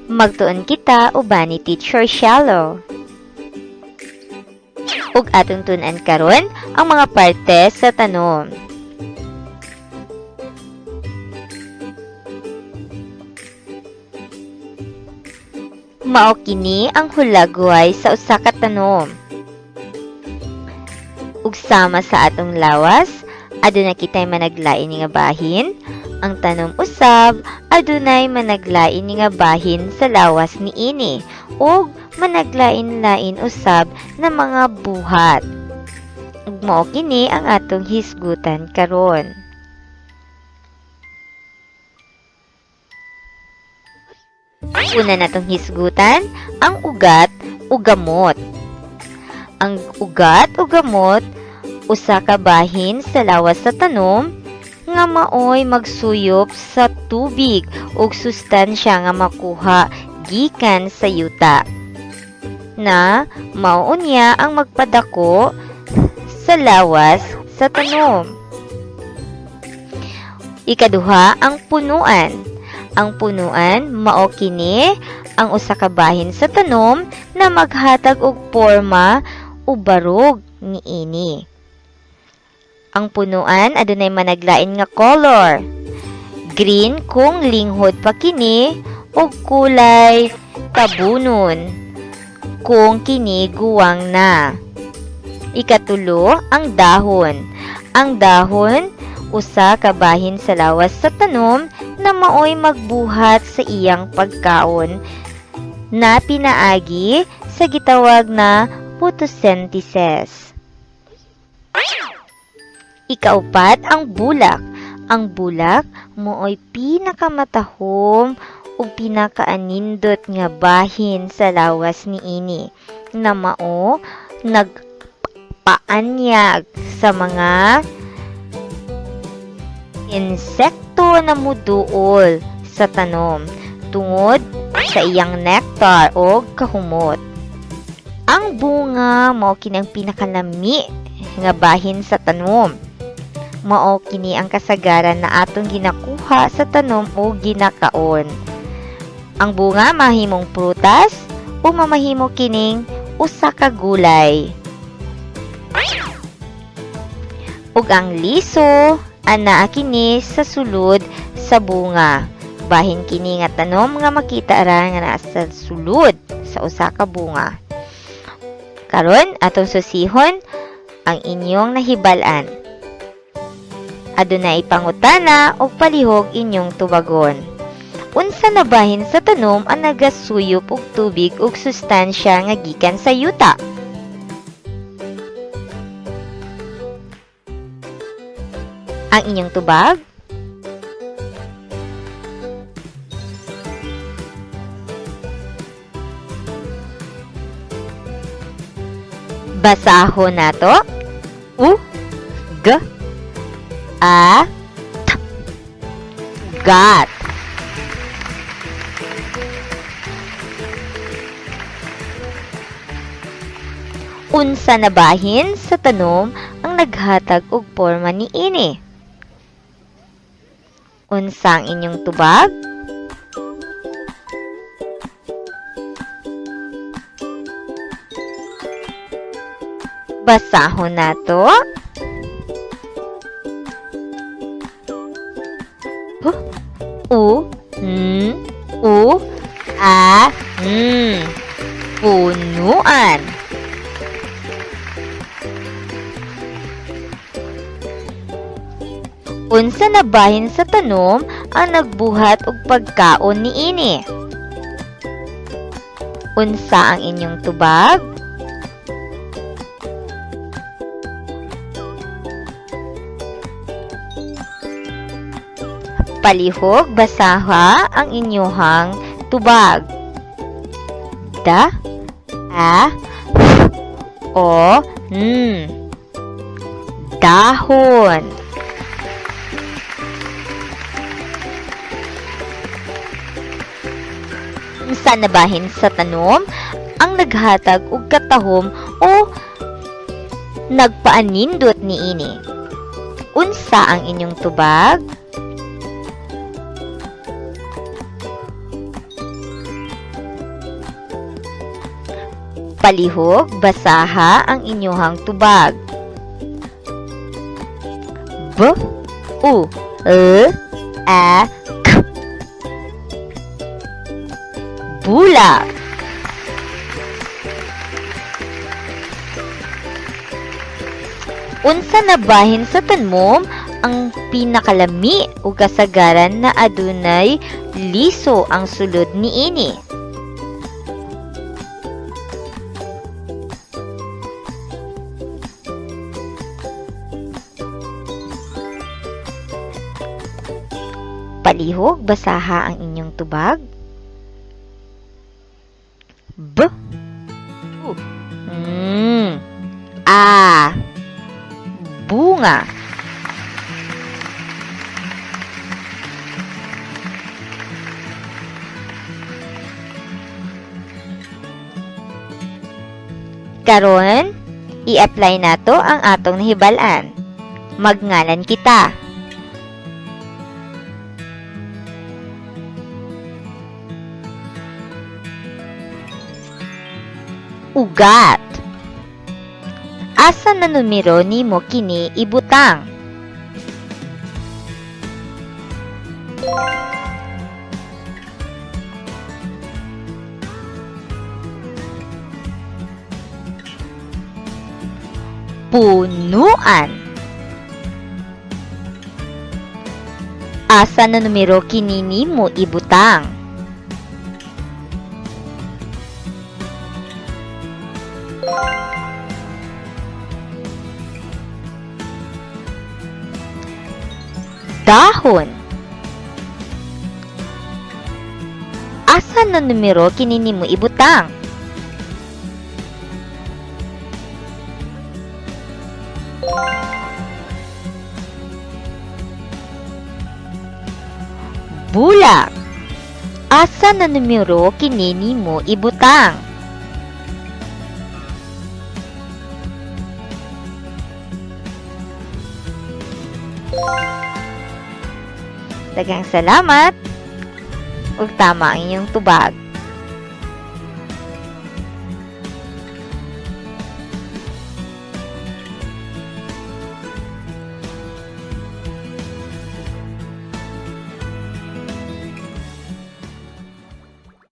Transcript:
Magtuon kita uban ni Teacher Shallow. Ug atong tun-an karon ang mga parte sa tanom. Mao kini ang hulagway sa usa ka tanom. Ug sama sa atong lawas, aduna kitay managlain nga bahin. Ang tanom usab adunay managlain nga bahin sa lawas niini ug managlain-lain usab na mga buhat. Ug mao kini ang atong hisgutan karon. Una natong hisgutan ang ugat ug gamot. Ang ugat ug gamot usa ka bahin sa lawas sa tanom nga maoy magsuyop sa tubig ug sustansya nga makuha gikan sa yuta na mao unya ang magpadako sa lawas sa tanom. Ikaduha ang punuan. Ang punuan mao kini ang usa ka bahin sa tanom na maghatag og porma o barog niini. Ang punuan adunay managlain nga color. Green kung linghod pa kini ug kulay tabunon kung kini guwang na. Ikatulo ang dahon. Ang dahon usa ka bahin sa lawas sa tanom na maoy magbuhat sa iyang pagkaon na pinaagi sa gitawag na photosynthesis. Ikaupat ang bulak. Ang bulak maoy pinakamatahom ug pinakaanindot nga bahin sa lawas niini na mao nagpaanyag sa mga insekto na muduol sa tanom tungod sa iyang nektar o kahumot. Ang bunga mao kini ang pinakalami nga bahin sa tanom. Mao kini ang kasagaran na atong ginakuha sa tanom o ginakaon. Ang bunga mahimong prutas o mamahimo kining usa ka gulay. Ug ang liso ana kini sa sulod sa bunga. Bahin kini nga tanom nga makita ra nga naa sa sulod sa usa ka bunga. Karon atong susihon ang inyong nahibal-an. Adunay pangutana o palihog inyong tubagon. Unsa na bahin sa tanom ang nagasuyop og tubig ug sustansya nga gikan sa yuta? Ang inyong tubag? Basahon nato. Gat. Unsa na bahin sa tanom ang naghatag og porma niini? Unsa ang inyong tubag? Basahon nato. Punuan. Unsa na bahin sa tanom ang nagbuhat og pagkaon niini? Unsa ang inyong tubag? Palihog basaha ang inyuhang tubag. Dahon. Unsa na bahin sa tanom ang naghatag og katahom o nagpaanindot niini? Unsa ang inyong tubag? Palihog, basaha ang inyuhang tubag. B, U, L, A, K. Bulak. Unsa na bahin sa tanom ang pinakalami o kasagaran na adunay liso ang sulod niini? Palihog, basaha ang inyong tubag. B, U, A, bunga. Karon, i-apply nato ang atong nahibalan. Magngalan kita. Ugat. Asa na numero nimo kini ibutang? Punuan. Asa na numero kini nimo ibutang? Dahon. Asa na numero kini nimo ibutang? Bulak. Asa na numero kini nimo ibutang? Daghang salamat ug tama ang inyong tubag.